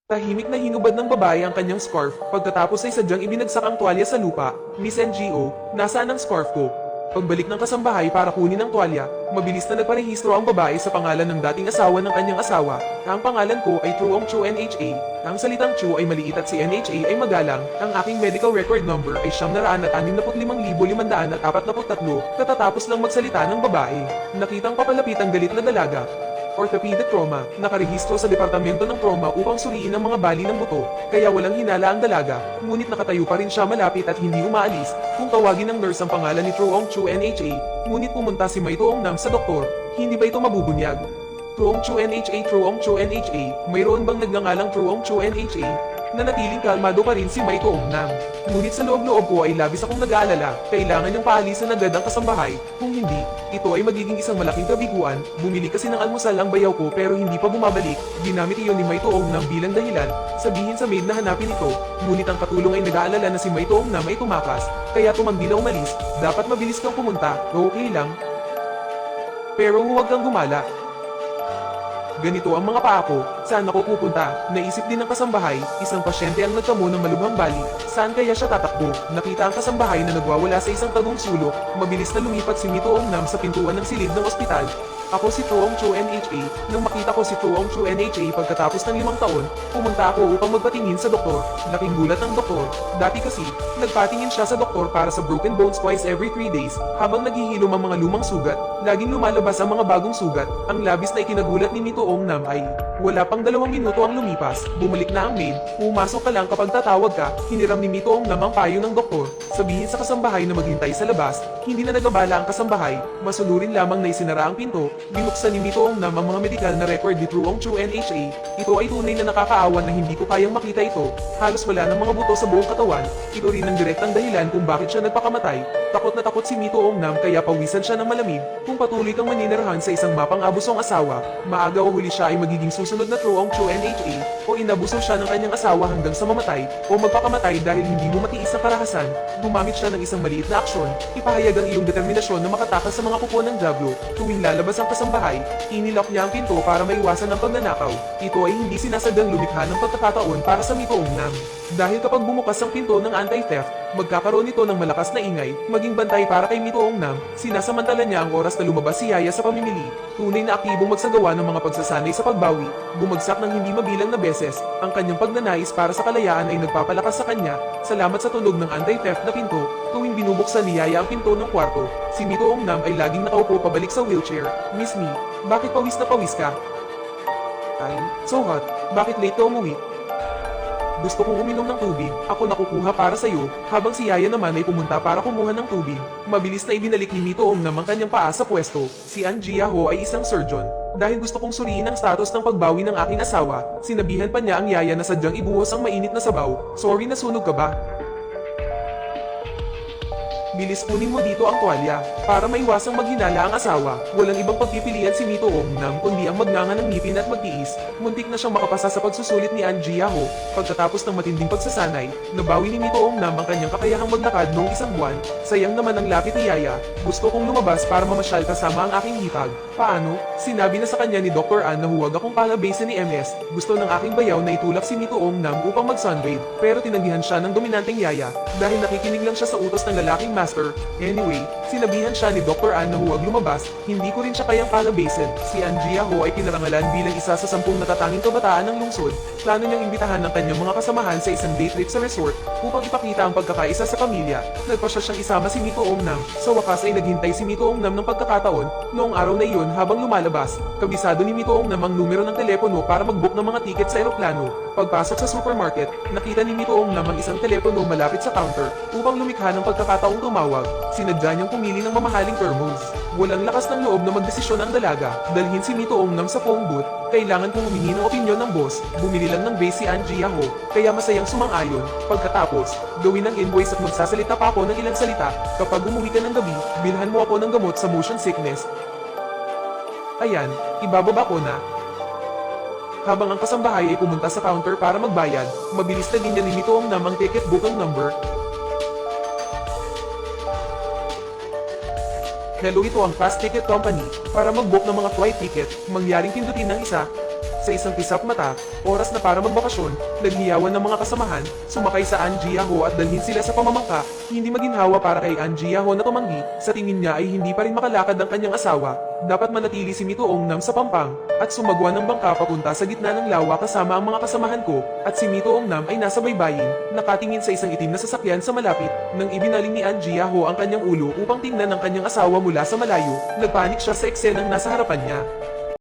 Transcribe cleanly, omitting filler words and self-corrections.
Tahimik na hinubad ng babae ang kanyang scarf, pagkatapos ay sadyang ibinagsak ang tuwalya sa lupa. Miss NGO, nasaan ang scarf ko? Pagbalik ng kasambahay para kunin ang tuwalya, mabilis na nagparehistro ang babae sa pangalan ng dating asawa ng kanyang asawa. Ang pangalan ko ay Truong Chu NHA. Ang salitang Chu ay maliit at si NHA ay magalang. Ang aking medical record number ay 765,543 katatapos lang magsalita ng babae. Nakitang papalapit ang galit na dalaga. Orthopedic trauma, nakarehistro sa departamento ng trauma upang suriin ang mga bali ng buto, kaya walang hinala ang dalaga, ngunit nakatayo pa rin siya malapit at hindi umaalis. Kung tawagin ng nurse ang pangalan ni Truong Chu NHA, ngunit pumunta si Mai Toong Nam sa doktor, hindi ba ito mabubunyag? Truong Chu NHA, Truong Chu NHA, mayroon bang nagngangalang Truong Chu NHA? Nanatiling kalmado pa rin si Mai Toong Nam. Ngunit sa loob-loob ko ay labis akong nag-aalala, kailangan niyang paalisan agad ang kasambahay, kung hindi, ito ay magiging isang malaking kabiguan. Bumili kasi ng almusal ang bayaw ko pero hindi pa bumabalik, ginamit iyon ni Mai Toong Nam bilang dahilan, sabihin sa maid na hanapin ito, ngunit ang katulong ay nag-aalala na si Mai Toong Nam ay tumakas, kaya tumanggi na umalis, dapat mabilis kang pumunta, okay lang. Pero huwag kang gumala. Ganito ang mga paa ko, saan ako pupunta? Naisip din ng kasambahay, isang pasyente ang nagtamo ng malubhang bali, saan kaya siya tatakbo? Nakita ang kasambahay na nagwawala sa isang tagong sulok, mabilis na lumipat si Mai Toong Nam sa pintuan ng silid ng ospital. Ako si Truong Chu NHA, nang makita ko si Truong Chu NHA pagkatapos ng 5 taon, pumunta ako upang magpatingin sa doktor. Laking gulat ng doktor, dati kasi, nagpatingin siya sa doktor para sa broken bones twice every 3 days, habang naghihilom ang mga lumang sugat, laging lumalabas ang mga bagong sugat. Ang labis na ikinagulat ni Mai Toong Nam ay, wala pang 2 minuto ang lumipas, bumalik na ang maid, pumasok ka lang kapag tatawag ka, hiniram ni Mai Toong Nam ang payo ng doktor, sabihin sa kasambahay na maghintay sa labas, hindi na nagabala ang kasambahay, masulurin lamang na isinara ang pinto, binuksan ni Mai Toong Nam ang mga medikal na record ni Truong Chu NHA, ito ay tunay na nakakaawa na hindi ko kayang makita ito, halos wala ng mga buto sa buong katawan, ito rin ang direktang dahilan kung bakit siya nagpakamatay, takot na takot si Mai Toong Nam kaya pawisan siya ng malamig, kung patuloy kang maninirahan sa isang mapang-abusong asawa, maaga o huli siya ay magiging susunod na Truong Chu NHA, o inabuso siya ng kanyang asawa hanggang sa mamatay, o magpakamatay dahil hindi mo matiis ang karahasan, gumamit siya ng isang maliit na aksyon, ipahayag ang iyong determinasyon na makatakas sa mga kuko ng Diablo, tuwing lalabas ang kasambahay, inilok niya ang pinto para maiwasan ang pagnanakaw, ito ay hindi sinasadyang lumikha ng pagkakataon para sa Mai Toong Nam. Dahil kapag bumukas ang pinto ng anti-theft, magkakaroon ito ng malakas na ingay, maging bantay para kay Mai Toong Nam, sinasamantala niya ang oras na lumabas si Yaya sa pamimili, tunay na aktibong magsagawa ng mga pagsasanay sa pagbawi, bumagsak ng hindi mabilang na beses, ang kanyang pagnanais para sa kalayaan ay nagpapalakas sa kanya, salamat sa tunog ng anti-theft na pinto, tuwing binubuksan ni Yaya ang pinto ng kwarto, si Mai Toong Nam ay laging nakaupo pabalik sa wheelchair. Miss Me, bakit pawis na pawis ka? Ay, so hot, bakit late ka umuwi? Gusto kong uminom ng tubig, ako nakukuha para sa'yo, habang si Yaya naman ay pumunta para kumuha ng tubig. Mabilis na ibinalik ni Mai Toong Nam ang kanyang paa sa pwesto. Si An Jia Ho ay isang surgeon. Dahil gusto kong suriin ang status ng pagbawi ng aking asawa, sinabihan pa niya ang Yaya na sadyang ibuhos ang mainit na sabaw. Sorry, nasunog ka ba? Bilis kunin mo dito ang tuwalya, para maiwasang maghinala ang asawa. Walang ibang pagpipilian si Mai Toong Nam kundi ang magnanga ng ngipin at magtiis. Muntik na siyang makapasa sa pagsusulit ni An Jia Ho. Pagkatapos ng matinding pagsasanay, nabawi ni Mai Toong Nam ang kanyang kakayahang maglakad noong 1 buwan. Sayang naman ang lapit ni Yaya. Gusto kong lumabas para mamasyal kasama ang aking hipag. Paano? Sinabi na sa kanya ni Dr. An na huwag akong palabasin ni MS. Gusto ng aking bayaw na itulak si Mai Toong Nam upang mag-sunbathe, pero tinanggihan siya ng dominanteng Yaya dahil nakikinig lang siya sa utos ng lalaking master. Anyway, sinabihan siya ni Dr. An na huwag lumabas, hindi ko rin siya kayang palabasin. Si An Jia Ho ay pinarangalan bilang isa sa 10 natatanging kabataan ng lungsod. Plano niyang imbitahan ng kanyang mga kasamahan sa isang day trip sa resort upang ipakita ang pagkakaisa sa pamilya. Nagpasya siyang isama si Mai Toong Nam. Sa wakas ay naghintay si Mai Toong Nam ng pagkakataon. Noong araw na iyon habang lumalabas, kabisado ni Mai Toong Nam ang numero ng telepono para mag-book ng mga tiket sa eroplano. Pagpasok sa supermarket, nakita ni Mai Toong Nam ang isang telepono malapit sa counter upang lumikha ng pagkakataong tumawag. Sinadya niyang pumili ng mamahaling thermos. Walang lakas ng loob na magdesisyon ang dalaga. Dalhin si Mai Toong Nam sa phone booth. Kailangan kong humingi ng opinyon ng boss. Bumili lang ng base si An Jia Ho, kaya masayang sumang-ayon. Pagkatapos, gawin ang invoice at magsasalita pa ako ng ilang salita. Kapag umuwi ka ng gabi, bilhan mo ako ng gamot sa motion sickness. Ayan, ibababa ko na. Habang ang kasambahay ay pumunta sa counter para magbayad, mabilis na din niya ni Mai Toong Nam ang ticket booking number. Hello, ito ang Fast Ticket Company. Para mag-book ng mga flight ticket, mangyaring pindutin ng isa. Sa isang kisap mata, oras na para magbakasyon, naghiyawan ng mga kasamahan, sumakay sa An Jiaho at dalhin sila sa pamamangka. Hindi maginhawa para kay An Jiaho na tumanggi, sa tingin niya ay hindi pa rin makalakad ang kanyang asawa. Dapat manatili si Mito Ong Nam sa pampang, at sumagwa ng bangka papunta sa gitna ng lawa kasama ang mga kasamahan ko, at si Mito Ong Nam ay nasa baybayin, nakatingin sa isang itim na sasakyan sa malapit. Nang ibinaling ni An Jiaho ang kanyang ulo upang tingnan ang kanyang asawa mula sa malayo, nagpanik siya sa eksenang nasa harapan niya.